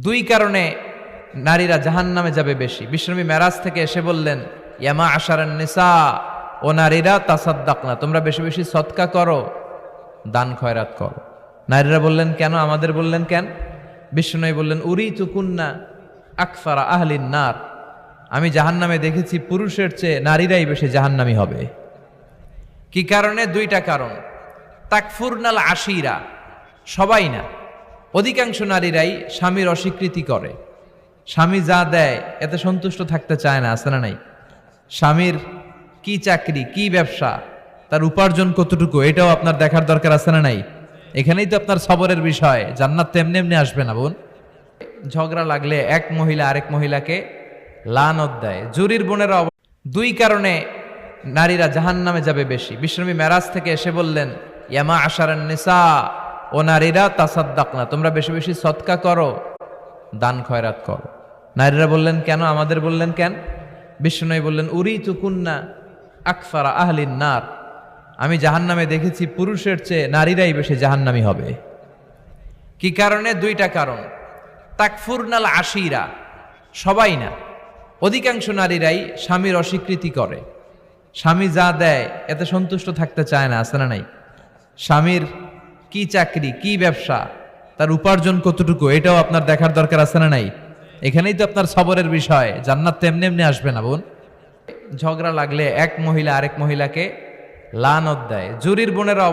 দুই কারণে নারীরা জাহান্নামে যাবে বেশি। বিশ্বনবী মেরাজ থেকে এসে বললেন, ইয়ামা আশারান নিসা, ও নারীরা তাসাদ্দাকনা, তোমরা বেশি বেশি সদকা করো, দান খয়রাত করো। নারীরা বললেন কেন, আমাদের বললেন কেন? বিশ্বনবী বললেন, উরিতু কুন্না আকসারা আহলিন নার, আমি জাহান্নামে দেখেছি পুরুষের চেয়ে নারীরাই বেশি জাহান্নামী হবে। কি কারণে? দুইটা কারণ। তাকফুরনাল আশিরা, সবাই না, অধিকাংশ নারীরাই স্বামীর অস্বীকৃতি করে। স্বামী যা দেয় এতে সন্তুষ্ট থাকতে চায় না, আছে না নাই? স্বামীর কি চাকরি, কি ব্যবসা, তার উপার্জন কতটুকু, এটাও আপনার দেখার দরকার, আছে না নাই? এখানেই তো আপনার সবরের বিষয়। জান্নাত তো এমনি এমনি আসবে না বোন। ঝগড়া লাগলে এক মহিলা আরেক মহিলাকে লানত দেয়। জুরির বোনেরা দুই কারণে নারীরা জাহান্নামে যাবে বেশি। বিশ্বনবী মেরাজ থেকে এসে বললেন, ইয়ামা আশারান নিসা, ও নারীরা তাসাদ্দাকনা, তোমরা বেশি বেশি সদকা করো, দান খয়রাত করো। নারীরা বললেন কেন, আমাদের বললেন কেন? বিশ্বনবী বললেন, উরিতু কুন্না আকসারা আহলিন নার, আমি জাহান্নামে দেখেছি পুরুষের চেয়ে নারীরাই বেশি জাহান্নামী হবে। কি কারণে? দুইটা কারণ। তাকফুরনাল আশিরা, সবাই না, অধিকাংশ নারীরাই স্বামীর অস্বীকৃতি করে। স্বামী যা দেয় এতে সন্তুষ্ট থাকতে চায় না, আছে না নাই? স্বামীর কি চাকরি, কি ব্যবসা, তার উপার্জন কতটুকু, এটাও আপনার দেখার দরকার, আছে না নাই? এখানেই তো আপনার সবরের বিষয়। জান্নাত তো এমনি এমনি আসবে না বোন। ঝগড়া লাগলে এক মহিলা আরেক মহিলাকে লানত দেয়। জুরির বোনেরা